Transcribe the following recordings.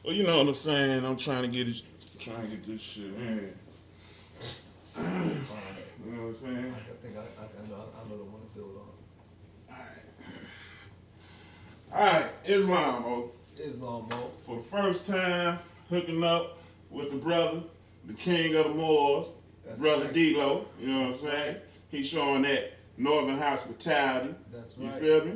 Well, you know what I'm saying. I'm trying to get this shit in. Alright. You know what I'm saying? I think I know the one to build on. All right, Islam, bro. Islam, Mo. For the first time, hooking up with the brother, the king of the Moors, That's brother right. Dolo. You know what I'm saying? He's showing that northern hospitality. That's You right. feel me?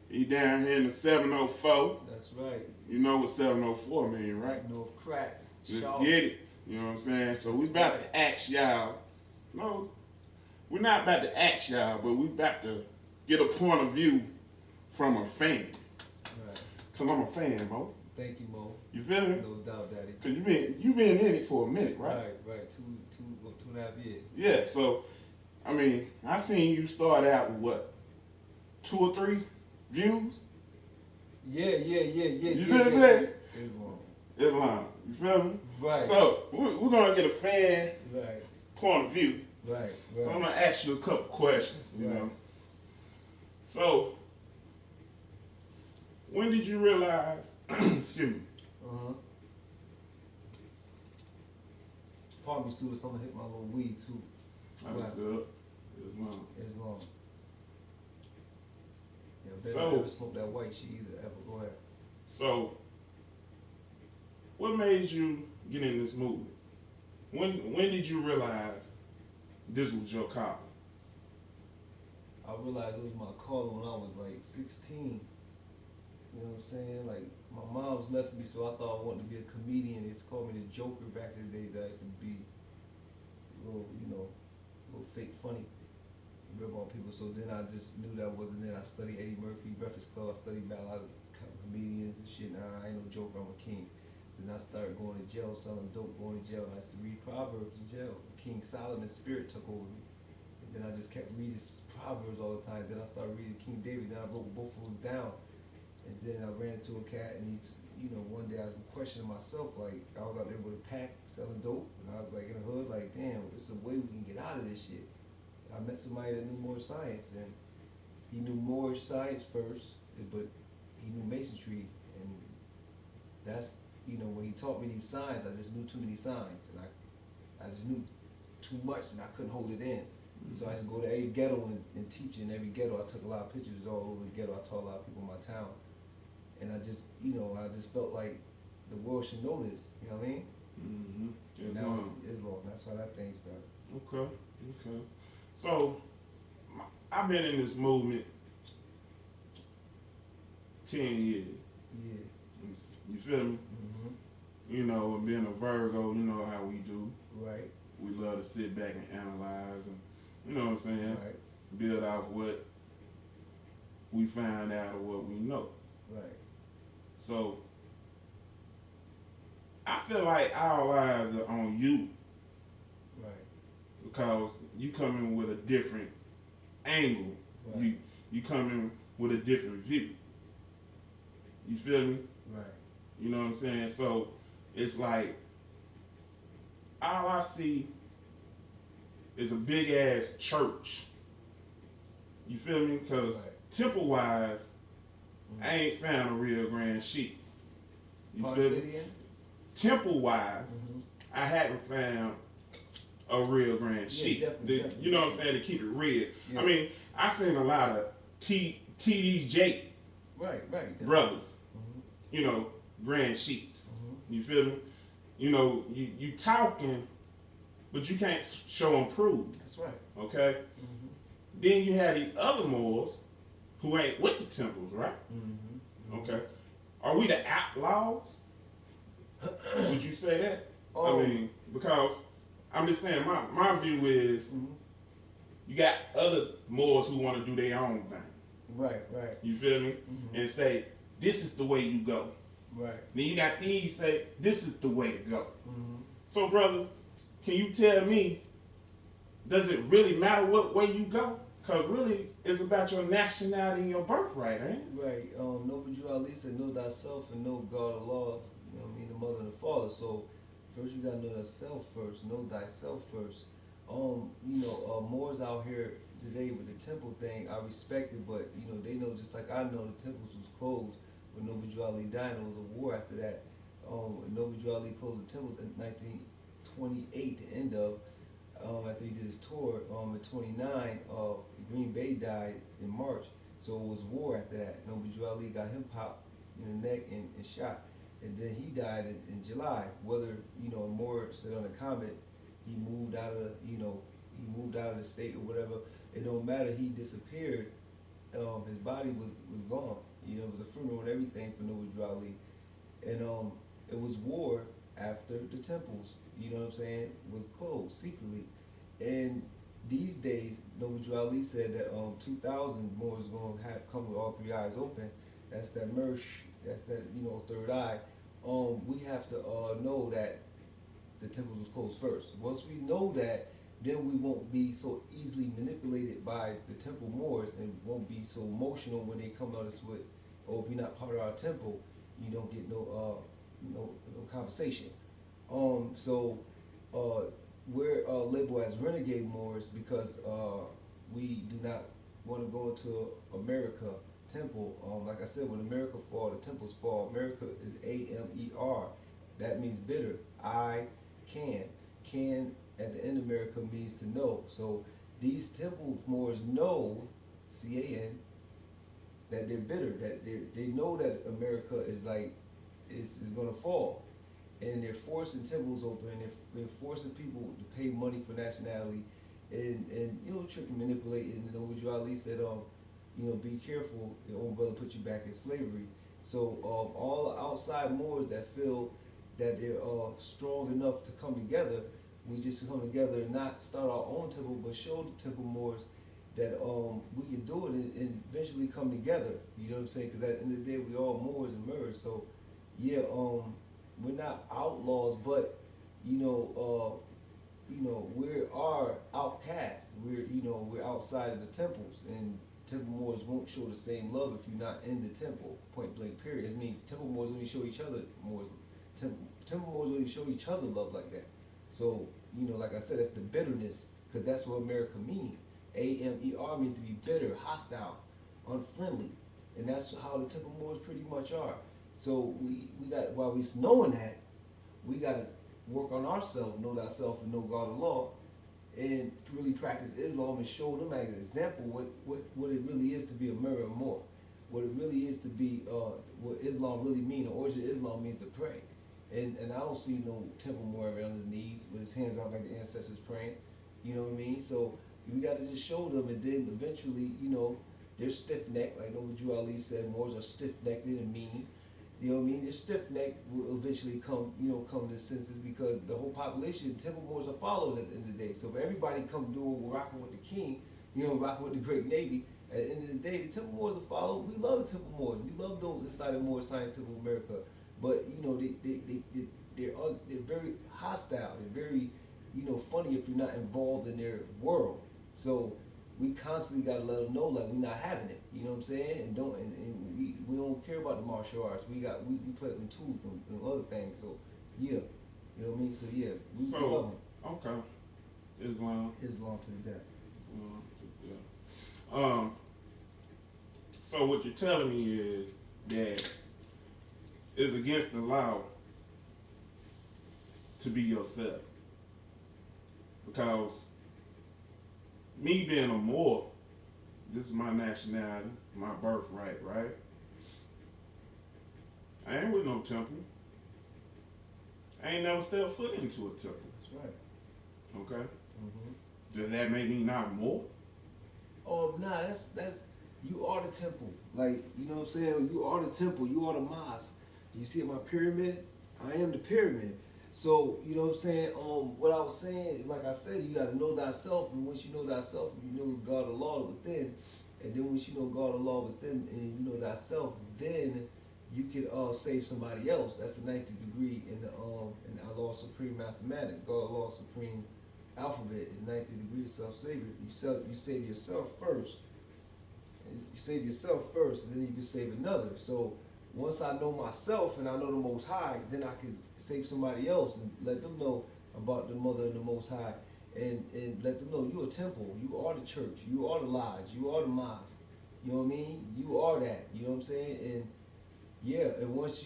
He down here in the 704. That's right. You know what 704 mean, right? North Crack. Let's Shaw. get it. You know what I'm saying? So we That's about right. to ask y'all. No, we're not about to ask y'all, but we about to get a point of view from a fan. Right. Cause I'm a fan, bro. Thank you, Mo. You feel me? No doubt, Daddy. Cause you been in it for a minute, right? Right. 2.5 years. Yeah. So, I mean, I seen you start out with what, 2 or 3 views. Yeah. You see what I'm saying? Islam. Islam. You feel me? Right. So we're gonna get a fan Right. point of view. Right. So I'm gonna ask you a couple questions. You Right. know. So, when did you realize? Excuse me. Pardon me, Sue, so I'm gonna hit my little weed too. That's Right. good. Islam. Islam. Yeah, baby, So- I never smoked that white shit either, ever. Go ahead. So, what made you get in this movement? When did you realize this was your calling? I realized it was my calling when I was like 16. You know what I'm saying? Like, my mom's left me, so I thought I wanted to be a comedian. They used to call me the Joker back in the days. I used to be a little, a little fake funny, rip on people. So then I just knew that wasn't it. I studied Eddie Murphy, Breakfast Club. I studied about a lot of comedians and shit. Nah, I ain't no joker, I'm a king. Then I started going to jail, selling dope, going to jail. I used to read Proverbs in jail. King Solomon's spirit took over me. And then I just kept reading Proverbs all the time. Then I started reading King David. Then I wrote both of them down. And then I ran into a cat, and one day I was questioning myself, like, I was out there with a pack selling dope, and I was like in the hood, like, damn, there's a way we can get out of this shit. I met somebody that knew Moorish science, and he knew Moorish science first, but he knew masonry, and that's, when he taught me these signs, I just knew too many signs, and I just knew too much, and I couldn't hold it in. So I used to go to every ghetto and teach in every ghetto. I took a lot of pictures all over the ghetto. I taught a lot of people in my town. And I just, I just felt like the world should know this. You know what I mean? Mm-hmm. And now Islam. That's why that thing started. Okay. So, I've been in this movement 10 years. Yeah. You feel me? Mm-hmm. Being a Virgo, you know how we do. Right. We love to sit back and analyze and, you know what I'm saying? Right. Build off what we find out or what we know. Right. So, I feel like our eyes are on you Right. because you come in with a different angle. Right. You come in with a different view. You feel me? Right. You know what I'm saying? So, it's like, all I see is a big ass church. You feel me? Because Right. temple wise, I ain't found a real grand sheep. You Pardon, feel say me? it again? Temple wise, Mm-hmm. I haven't found a real grand Yeah, sheep. definitely. You know what I'm saying? To keep it real. Yeah. I mean, I seen a lot of TD Jake Right. brothers. Mm-hmm. Grand sheeps. Mm-hmm. You feel me? You talking, but you can't show and prove. That's right. Okay. Mm-hmm. Then you have these other Moors who ain't with the temples, right? Mm-hmm. Okay. Are we the outlaws? Would you say that? Oh. I mean, because I'm just saying, my view is Mm-hmm. you got other Moors who want to do their own thing. Right. You feel me? Mm-hmm. And say, this is the way you go. Right. Then you got these say, this is the way to go. Mm-hmm. So, brother, can you tell me, does it really matter what way you go? Because really, it's about your nationality and your birthright, ain't it? Right. Know but you Ali said, know thyself and know God Allah, the mother and the father. So first you gotta know thyself first, know thyself first. Moors out here today with the temple thing, I respect it, but they know just like I know the temples was closed when Noble Ali died, there was a war after that. Noble Drew Ali closed the temples in 1928, the end of, after he did his tour. In 29, Green Bay died in March, so it was war after that. Noble Drew Ali got him popped in the neck and shot, and then he died in July. Whether, Moore said on the comment, he moved out of, he moved out of the state or whatever, it don't matter, he disappeared. His body was gone. It was a funeral and everything for Noble Drew Ali. And it was war after the temples, was closed secretly. And these days, Noble Drew Ali said that 2000 more is going to have come with all three eyes open. That's that mersh, that's that, third eye. We have to know that the temples was closed first. Once we know that, then we won't be so easily manipulated by the temple Moors and won't be so emotional when they come at us with, if you're not part of our temple, you don't get no conversation. We're labeled as renegade Moors because we do not want to go into America temple. Like I said, when America fall, the temples fall. America is AMER. That means bitter. I can. Can at the end of America means to know. So these temple Moors know, CAN, that they're bitter, that they know that America is gonna fall. And they're forcing temples open, and they're forcing people to pay money for nationality, and trick and manipulate. And Noble Drew Ali said, be careful, your own brother put you back in slavery. So all outside Moors that feel that they're strong enough to come together, we just come together and not start our own temple, but show the temple Moors that we can do it and eventually come together. You know what I'm saying? Because at the end of the day, we all Moors and Moors. So yeah, we're not outlaws, but we are outcasts. We're outside of the temples, and temple Moors won't show the same love if you're not in the temple. Point blank. Period. It means temple Moors only show each other Moors. Temple Moors only show each other love like that. So like I said, that's the bitterness, because that's what America means. AMER means to be bitter, hostile, unfriendly, and that's how the temple Moors pretty much are. So we got, while we're knowing that, we got to work on ourselves, know thyself and know God and law, and really practice Islam and show them as an example what it really is to be a mirror more, what it really is to be, what Islam really means. The origin of Islam means to pray. And I don't see no temple Moor on his knees with his hands out like the ancestors praying. You know what I mean? So we got to just show them, and then eventually, they're stiff-necked. Like Noble Drew Ali said, Moors are stiff-necked and mean. You know what I mean? Their stiff-neck will eventually come to the senses, because the whole population, temple Moors are followers at the end of the day. So if everybody come doing rocking with the king, rocking with the great Navy, at the end of the day, the temple Moors are followers. We love the temple Moors. We love those inside of Moor Science Temple America. But they're very hostile. They're very funny if you're not involved in their world. So we constantly gotta let them know, like, we're not having it. You know what I'm saying? And we don't care about the martial arts. We play with them tools and other things. So yeah, you know what I mean. So yes, we love them. Okay, Islam to the death. So what you're telling me is that it's against the law to be yourself, because me being a Moor, this is my nationality, my birthright, right? I ain't with no temple. I ain't never stepped foot into a temple. That's right. Okay. Mm-hmm. Does that make me not Moor? Oh, nah, that's you are the temple. Like, you know what I'm saying? You are the temple. You are the mosque. You see my pyramid? I am the pyramid. So, you know what I'm saying? What I was saying, like I said, you got to know thyself, and once you know thyself, you know God the law within, and then once you know God the law within, and you know thyself, then you can save somebody else. That's the 90th degree in our law supreme mathematics. God law supreme alphabet is 90th degree of self-savior. You save yourself first. And you save yourself first, and then you can save another. So once I know myself and I know the Most High, then I can save somebody else and let them know about the Mother and the Most High, and let them know you're a temple, you are the church, you are the lodge, you are the mosque. You know what I mean? You are that. You know what I'm saying? And Yeah, and once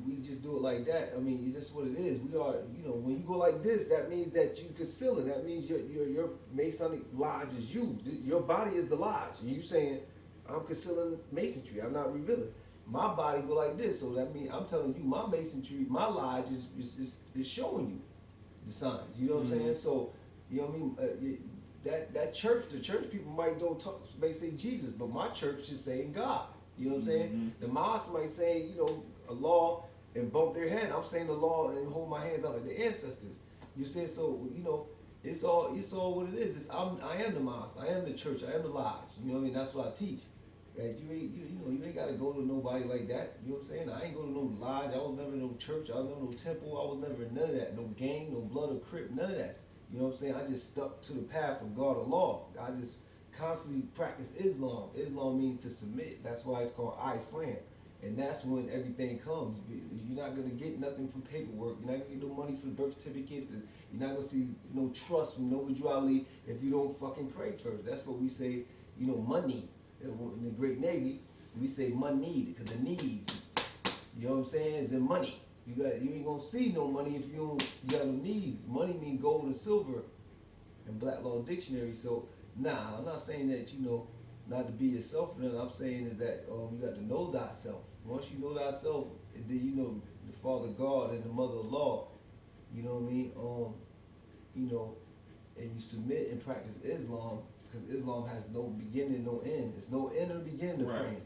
we just do it like that. I mean, it's just what it is. We are, when you go like this, that means that you concealing. That means your Masonic lodge is you. Your body is the lodge. And you saying, I'm concealing masonry. I'm not revealing. My body go like this, so that means I'm telling you, my masonry, my lodge is showing you the signs. You know what I'm saying? So, you know what I mean. That church, the church people may say Jesus, but my church is saying God. You know what I'm saying? The mosque might say, Allah and bump their head. I'm saying the law and hold my hands out like the ancestors. You say so, it's all what it is. I am the mosque, I am the church, I am the lodge. You know what I mean? That's what I teach. Right? You ain't gotta go to nobody like that. You know what I'm saying? I ain't go to no lodge, I was never in no church, I was never in no temple, I was never in none of that. No gang, no blood or crip, none of that. You know what I'm saying? I just stuck to the path of God or law. I just constantly practice Islam. Islam means to submit. That's why it's called Islam. And that's when everything comes. You're not going to get nothing from paperwork. You're not going to get no money for birth certificates. And you're not going to see no trust from no Ali if you don't fucking pray first. That's what we say, money. In the Great Navy, we say money because the needs. You know what I'm saying? Is in money. You ain't going to see no money if you got no needs. Money means gold and silver in Black Law Dictionary. So, nah, I'm not saying that, not to be yourself. I'm saying is that you got to know thyself. Once you know thyself, then you know the Father God and the Mother of Law. You know what I mean? And you submit and practice Islam because Islam has no beginning, no end. There's no end or beginning to praying.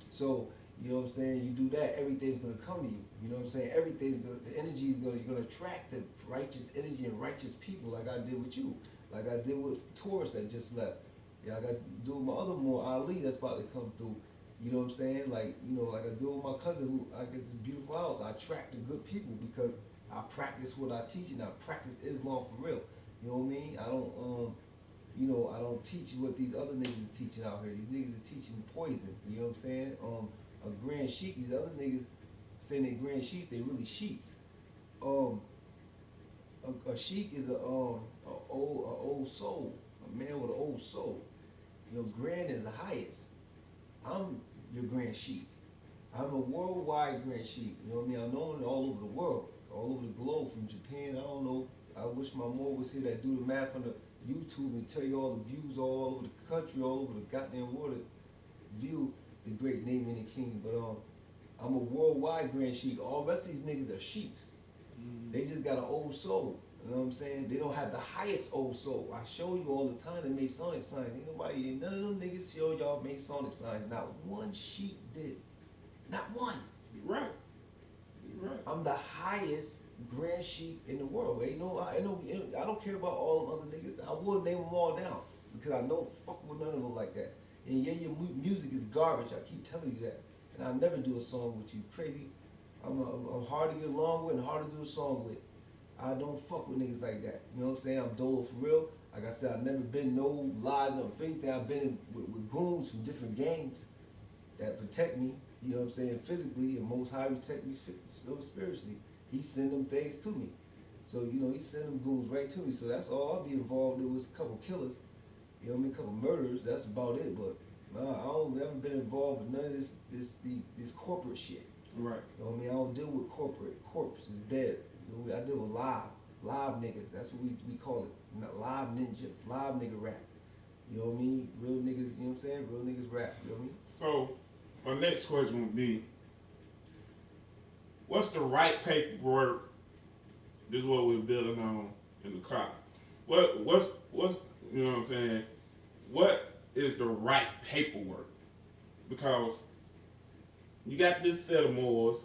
So, you know what I'm saying? You do that, everything's gonna come to you. You know what I'm saying? The energy you're gonna attract the righteous energy and righteous people like I did with you. Like I did with Taurus that just left. Yeah, I got to do with my other more Ali that's about to come through. You know what I'm saying? Like I do with my cousin who I get this beautiful house. I attract the good people because I practice what I teach and I practice Islam for real. You know what I mean? I don't teach what these other niggas is teaching out here. These niggas is teaching poison. You know what I'm saying? A grand sheik, these other niggas saying they grand sheiks, they really sheiks. A sheik is a old soul, a man with an old soul. Grand is the highest. I'm your grand sheik. I'm a worldwide grand sheik. You know what I mean? I'm known all over the world, all over the globe, from Japan. I don't know. I wish my mom was here that do the math on the YouTube and tell you all the views all over the country, all over the goddamn world to view the great name in the king. But I'm a worldwide grand sheik. All the rest of these niggas are sheiks. They just got an old soul. You know what I'm saying? They don't have the highest old soul. I show you all the time the Masonic signs. None of them niggas show y'all Masonic signs. Not one sheik did. Not one. You're right. I'm the highest grand sheik in the world. I don't care about all the other niggas. I will name them all down because I don't fuck with none of them like that. And yeah, your music is garbage. I keep telling you that. And I'll never do a song with you. Crazy. I'm hard to get along with and hard to do a song with. I don't fuck with niggas like that. You know what I'm saying? I'm Dolo for real. Like I said, I've never been no lie, no if anything. I've been with goons from different gangs that protect me. You know what I'm saying? Physically, and Most High protect me spiritually. He send them things to me. So he send them goons right to me. So that's all I'll be involved in was a couple killers. You know what I mean? A couple murders. That's about it. But I never been involved with none of this corporate shit. Right. You know what I mean? I don't deal with corporate. Corpse is dead. I deal with live niggas. That's what we call it. Not live ninjas, live nigga rap. You know what I mean? Real niggas, you know what I'm saying? Real niggas rap, you know what I mean? So, my next question would be, what's the right paperwork? This is what we're building on in the car. What's you know what I'm saying? What is the right paperwork? Because you got this set of Moors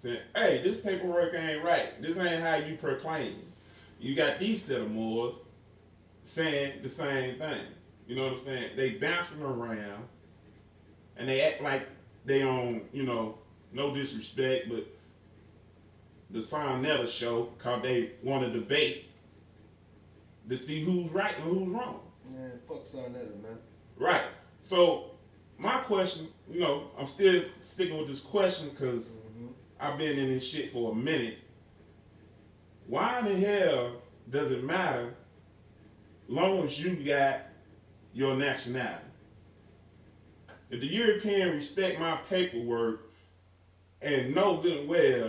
saying, hey, this paperwork ain't right. This ain't how you proclaim. You got these set of Moors saying the same thing. You know what I'm saying? They bouncing around and they act like they on, no disrespect, but the Sonetta show called they want to debate to see who's right and who's wrong. Man, fuck Sonetta, man. Right. So my question, I'm still sticking with this question because I've been in this shit for a minute. Why in the hell does it matter long as you got your nationality? If the European respect my paperwork, and know good and well